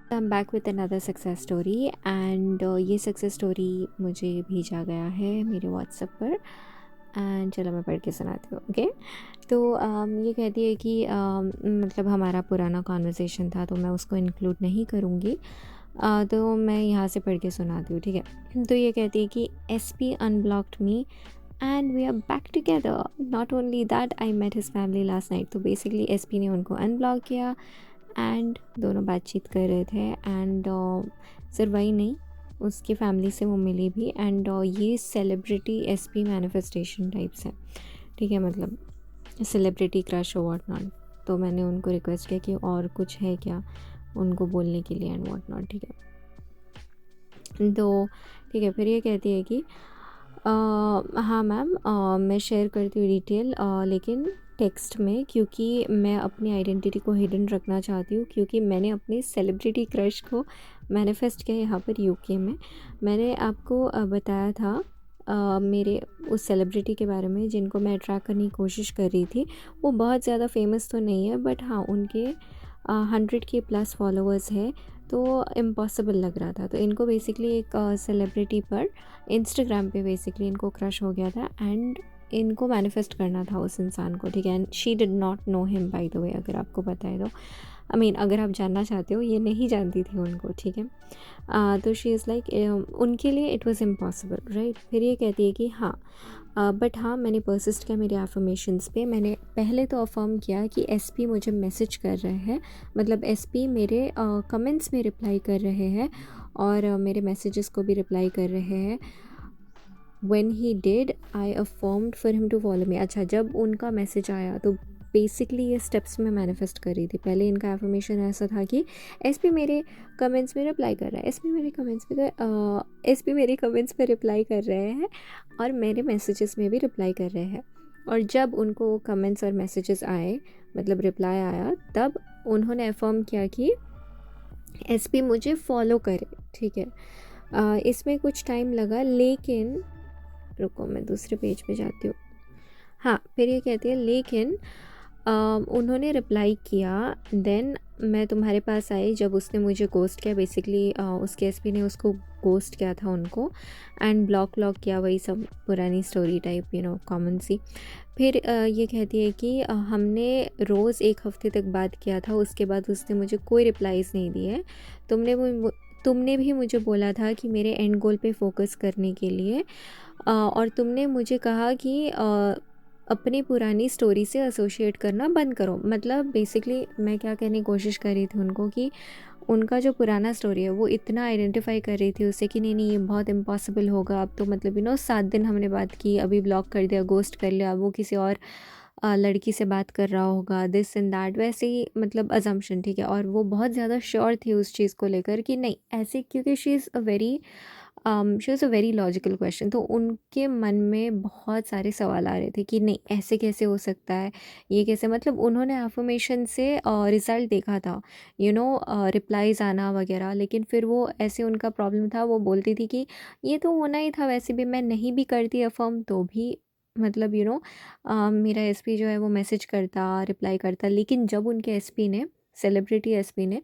I am back with another success story and ये success story मुझे भेजा गया है मेरे व्हाट्सएप पर एंड चलो मैं पढ़ के सुनाती हूँ। ओके, तो ये कहती है कि मतलब हमारा पुराना कॉन्वर्सेशन था तो मैं उसको इंक्लूड नहीं करूँगी। तो मैं यहाँ से पढ़ के सुनाती हूँ, ठीक है। तो ये कहती है कि S P unblocked me and we are back together. Not only that I met his family last night. तो बेसिकली एस पी ने उनको अनब्लॉक किया एंड दोनों बातचीत कर रहे थे एंड सिर्फ वही नहीं, उसकी फैमिली से वो मिली भी एंड ये सेलिब्रिटी एसपी मैनिफेस्टेशन टाइप्स है, ठीक है, मतलब सेलिब्रिटी क्रश हो व्हाट नॉट। तो मैंने उनको रिक्वेस्ट किया कि और कुछ है क्या उनको बोलने के लिए एंड व्हाट नॉट, ठीक है। तो ठीक है, फिर ये कहती है कि हाँ मैम, मैं शेयर करती हूँ डिटेल, लेकिन टेक्स्ट में, क्योंकि मैं अपनी आइडेंटिटी को हिडन रखना चाहती हूँ, क्योंकि मैंने अपने सेलिब्रिटी क्रश को मैनिफेस्ट किया यहाँ पर यूके में। मैंने आपको बताया था मेरे उस सेलिब्रिटी के बारे में जिनको मैं अट्रैक्ट करने की कोशिश कर रही थी। वो बहुत ज़्यादा फेमस तो नहीं है बट हाँ, उनके 100 के प्लस फॉलोअर्स है, तो इम्पॉसिबल लग रहा था। तो इनको बेसिकली एक सेलिब्रिटी पर इंस्टाग्राम पे बेसिकली इनको क्रश हो गया था एंड इनको मैनिफेस्ट करना था उस इंसान को, ठीक है। And she did not know him by the way, अगर आपको पता है तो। आई मीन अगर आप जानना चाहते हो, ये नहीं जानती थी उनको, ठीक है। तो शी इज़ लाइक उनके लिए इट वाज इम्पॉसिबल, राइट। फिर ये कहती है कि हाँ, बट हाँ, मैंने परसिस्ट किया मेरे एफर्मेशंस पे। मैंने पहले तो अफर्म किया कि एसपी मुझे मैसेज कर रहे हैं, मतलब एसपी मेरे कमेंट्स में रिप्लाई कर रहे हैं और मेरे मैसेजेस को भी रिप्लाई कर रहे हैं। When he did, I affirmed for him to follow me। अच्छा, जब उनका मैसेज आया तो बेसिकली ये स्टेप्स में मैनिफेस्ट कर रही थी। पहले इनका एफर्मेशन ऐसा था कि एसपी मेरे कमेंट्स में रिप्लाई कर रहा है, एसपी मेरे कमेंट्स पे एसपी मेरे कमेंट्स पे रिप्लाई कर रहे हैं और मेरे मैसेजेस में भी रिप्लाई कर रहे हैं। और जब उनको कमेंट्स और मैसेजेस आए, मतलब रिप्लाई आया, तब उन्होंने अफर्म किया कि एसपी मुझे फॉलो करे, ठीक है। इसमें कुछ टाइम लगा, लेकिन रुको मैं दूसरे पेज पे जाती हूँ। हाँ, फिर ये कहती है लेकिन उन्होंने रिप्लाई किया, देन मैं तुम्हारे पास आई जब उसने मुझे गोस्ट किया। बेसिकली उसके एसपी ने उसको गोस्ट किया था उनको एंड ब्लॉक किया, वही सब पुरानी स्टोरी टाइप, कॉमन सी। फिर ये कहती है कि हमने रोज़ एक हफ्ते तक बात किया था, उसके बाद उसने मुझे कोई रिप्लाईज़ नहीं दिए। तुमने भी मुझे बोला था कि मेरे एंड गोल पे फोकस करने के लिए, और तुमने मुझे कहा कि अपनी पुरानी स्टोरी से एसोसिएट करना बंद करो। मतलब बेसिकली मैं क्या कहने की कोशिश कर रही थी उनको कि उनका जो पुराना स्टोरी है वो इतना आइडेंटिफाई कर रही थी उससे कि नहीं ये बहुत इम्पॉसिबल होगा। अब तो मतलब 7 दिन हमने बात की, अभी ब्लॉक कर दिया, गोस्ट कर लिया, वो किसी और लड़की से बात कर रहा होगा, दिस एंड दैट, वैसे ही मतलब अजम्पशन, ठीक है। और वो बहुत ज़्यादा श्योर थी उस चीज़ को लेकर कि नहीं ऐसे, क्योंकि she is a very logical question. तो उनके मन में बहुत सारे सवाल आ रहे थे कि नहीं ऐसे कैसे हो सकता है, ये कैसे, मतलब उन्होंने एफर्मेशन से रिज़ल्ट देखा था, रिप्लाईज़ आना वगैरह। लेकिन फिर वो ऐसे, उनका प्रॉब्लम था, वो बोलती थी कि ये तो होना ही था, वैसे भी मैं नहीं भी करती अफर्म तो भी मतलब मेरा एसपी जो है वो मैसेज करता, रिप्लाई करता। लेकिन जब उनके एसपी ने, सेलिब्रिटी एसपी ने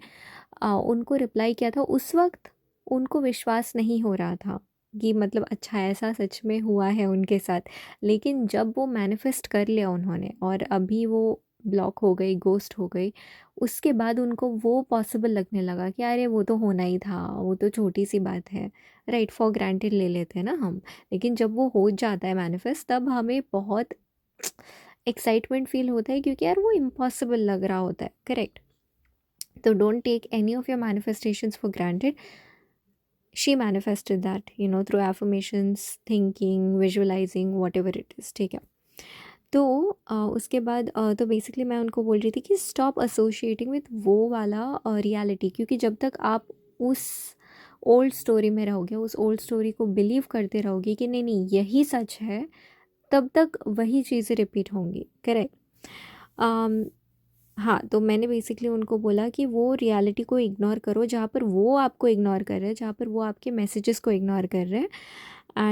उनको रिप्लाई किया था, उस वक्त उनको विश्वास नहीं हो रहा था कि मतलब अच्छा ऐसा सच में हुआ है उनके साथ। लेकिन जब वो मैनिफेस्ट कर लिया उन्होंने और अभी वो ब्लॉक हो गई, गोस्ट हो गई, उसके बाद उनको वो पॉसिबल लगने लगा कि अरे वो तो होना ही था, वो तो छोटी सी बात है, राइट, फॉर ग्रांटेड ले लेते हैं ना हम। लेकिन जब वो हो जाता है मैनिफेस्ट, तब हमें बहुत एक्साइटमेंट फील होता है, क्योंकि यार वो इम्पॉसिबल लग रहा होता है, करेक्ट। तो don't take any of your manifestations for granted. she manifested that through affirmations, thinking, visualizing, whatever it is, ठीक है। तो उसके बाद तो बेसिकली मैं उनको बोल रही थी कि स्टॉप एसोशिएटिंग विथ वो वाला रियलिटी, क्योंकि जब तक आप उस ओल्ड स्टोरी में रहोगे, उस ओल्ड स्टोरी को बिलीव करते रहोगे कि नहीं नहीं यही सच है, तब तक वही चीज़ें रिपीट होंगी, करेक्ट। हाँ, तो मैंने बेसिकली उनको बोला कि वो रियलिटी को इग्नोर करो जहाँ पर वो आपको इग्नोर कर रहे हैं, जहाँ पर वो आपके मैसेजेस को इग्नोर कर रहे हैं।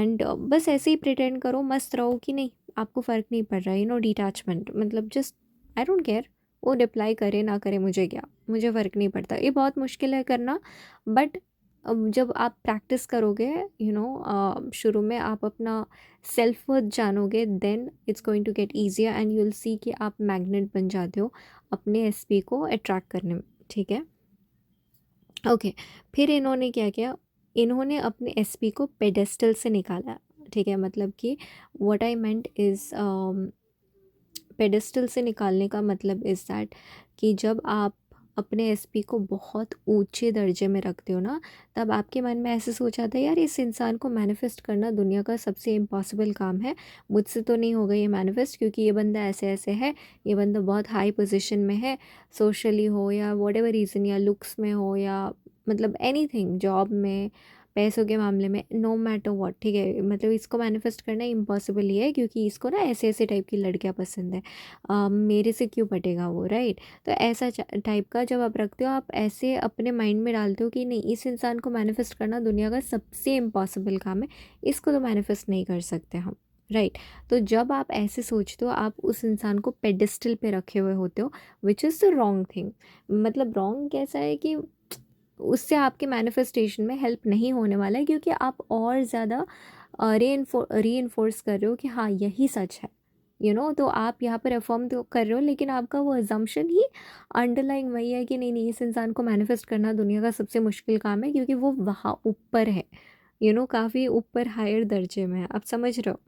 एंड बस ऐसे ही प्रिटेंड करो, मस्त रहो कि नहीं आपको फ़र्क नहीं पड़ रहा, डिटैचमेंट, मतलब जस्ट आई डोंट केयर, वो रिप्लाई करे ना करे मुझे क्या, मुझे फ़र्क नहीं पड़ता। ये बहुत मुश्किल है करना, बट जब आप प्रैक्टिस करोगे, शुरू में आप अपना सेल्फ वर्थ जानोगे, then it's going to get easier and you will see कि आप मैग्नेट बन जाते हो अपने एसपी को अट्रैक्ट करने में। ठीक है, ओके। फिर इन्होंने क्या किया, इन्होंने अपने एसपी को पेडेस्टल से निकाला। ठीक है, मतलब कि what I meant is, pedestal से निकालने का मतलब इज़ दैट कि जब आप अपने एसपी को बहुत ऊंचे दर्जे में रखते हो ना, तब आपके मन में ऐसे सोच आता है, यार इस इंसान को मैनिफेस्ट करना दुनिया का सबसे इम्पॉसिबल काम है, मुझसे तो नहीं होगा ये मैनिफेस्ट, क्योंकि ये बंदा ऐसे ऐसे है, ये बंदा बहुत हाई पोजीशन में है, सोशली हो या वट एवर रीज़न, या लुक्स में हो, या मतलब एनीथिंग, जॉब में, पैसों के मामले में, नो मैटर व्हाट। ठीक है, मतलब इसको मैनिफेस्ट करना इम्पॉसिबल ही है, क्योंकि इसको ना ऐसे ऐसे टाइप की लड़कियां पसंद है, मेरे से क्यों पटेगा वो, राइट। तो ऐसा टाइप का जब आप रखते हो, आप ऐसे अपने माइंड में डालते हो कि नहीं, इस इंसान को मैनिफेस्ट करना दुनिया का सबसे इम्पॉसिबल काम है, इसको तो मैनिफेस्ट नहीं कर सकते हम, राइट। तो जब आप ऐसे सोचते हो, आप उस इंसान को पेडिस्टल पे रखे हुए होते हो, which is the wrong thing. मतलब रॉन्ग कैसा है कि उससे आपके मैनिफेस्टेशन में हेल्प नहीं होने वाला है, क्योंकि आप और ज़्यादा री इन्फोर्स कर रहे हो कि हाँ यही सच है, तो आप यहाँ पर अफर्म तो कर रहे हो, लेकिन आपका वो अजम्पशन ही अंडरलाइंग वही है कि नहीं नहीं, इस इंसान को मैनिफेस्ट करना दुनिया का सबसे मुश्किल काम है, क्योंकि वो वहाँ ऊपर है, काफ़ी ऊपर हायर दर्जे में है, आप समझ रहे हो।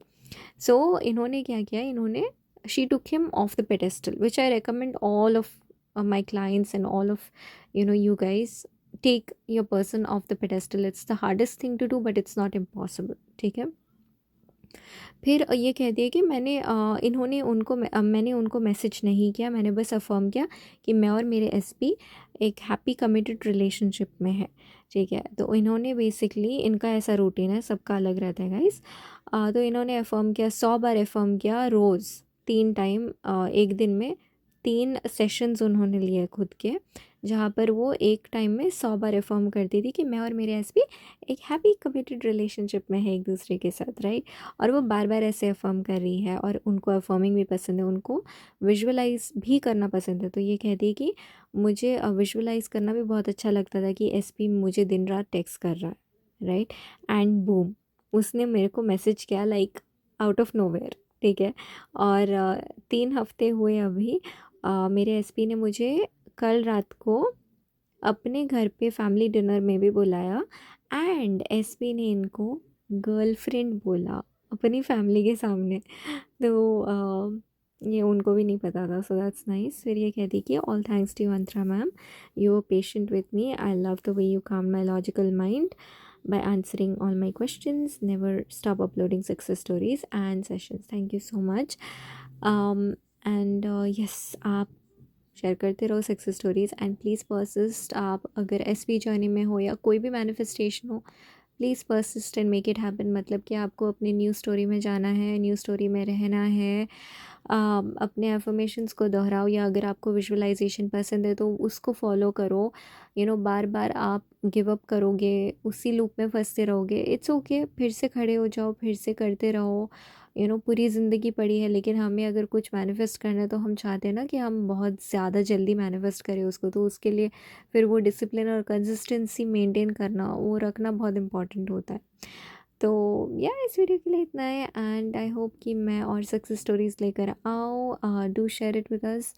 सो इन्होंने क्या किया, इन्होंने she took him of the pedestal, which I recommend all of my clients and all of you guys, take your person off the pedestal. It's the hardest thing to do, but it's not impossible. ठीक है। फिर ये कह दिया कि मैंने उनको message नहीं किया, मैंने बस अफर्म किया कि मैं और मेरे एसपी एक हैप्पी कमिटेड रिलेशनशिप में है। ठीक है, तो इन्होंने बेसिकली, इनका ऐसा रूटीन है, सबका अलग रहता है गाइस। तो इन्होंने अफर्म किया, 100 बार अफर्म किया, रोज़ 3 टाइम, एक दिन में 3 सेशंस उन्होंने लिए खुद के, जहाँ पर वो एक टाइम में 100 बार अफर्म करती थी कि मैं और मेरे एसपी एक हैप्पी कमिटेड रिलेशनशिप में है एक दूसरे के साथ, राइट। और वो बार बार ऐसे अफर्म कर रही है, और उनको अफर्मिंग भी पसंद है, उनको विजुअलाइज भी करना पसंद है। तो ये कहती है कि मुझे विजुअलाइज करना भी बहुत अच्छा लगता था कि एसपी मुझे दिन रात टेक्स्ट कर रहा है, राइट। एंड बूम, उसने मेरे को मैसेज किया, लाइक आउट ऑफ नोवेयर। ठीक है, और 3 हफ्ते हुए अभी, मेरे एसपी ने मुझे कल रात को अपने घर पे फैमिली डिनर में भी बुलाया, एंड एसपी ने इनको गर्लफ्रेंड बोला अपनी फैमिली के सामने। तो ये उनको भी नहीं पता था, सो दैट्स नाइस। फिर ये कहती कि all thanks to you Antara ma'am, you are patient with me, I love the way you calm my logical mind by answering all my questions. Never stop uploading success stories and sessions. Thank you so much. um, and yes, आप share करते रहो success stories, and please persist. आप अगर SP journey में हो या कोई भी मैनिफेस्टेशन हो, please persist and make it happen. मतलब कि आपको अपनी न्यू स्टोरी में जाना है, न्यू स्टोरी में रहना है। अपने एफर्मेशंस को दोहराओ, या अगर आपको विजुअलाइजेशन पसंद है तो उसको फॉलो करो। बार बार आप गिव अप करोगे, उसी लूप में फंसते रहोगे, इट्स ओके, फिर से खड़े हो जाओ, फिर से करते रहो। पूरी ज़िंदगी पड़ी है, लेकिन हमें अगर कुछ मैनिफेस्ट करना है तो हम चाहते हैं ना कि हम बहुत ज़्यादा जल्दी मैनिफेस्ट करें उसको, तो उसके लिए फिर वो डिसिप्लिन और कंसिस्टेंसी मेंटेन करना, वो रखना बहुत इम्पॉर्टेंट होता है। तो या इस वीडियो के लिए इतना है, एंड आई होप कि मैं और सक्सेस स्टोरीज़ लेकर आऊँ। Do share it with us,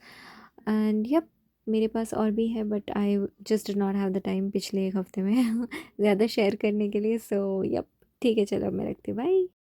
and yup, मेरे पास और भी है, but I just did not have the time पिछले 1 हफ्ते में ज़्यादा शेयर करने के लिए। सो यप, ठीक है, चलो मैं रखती हूँ, बाय।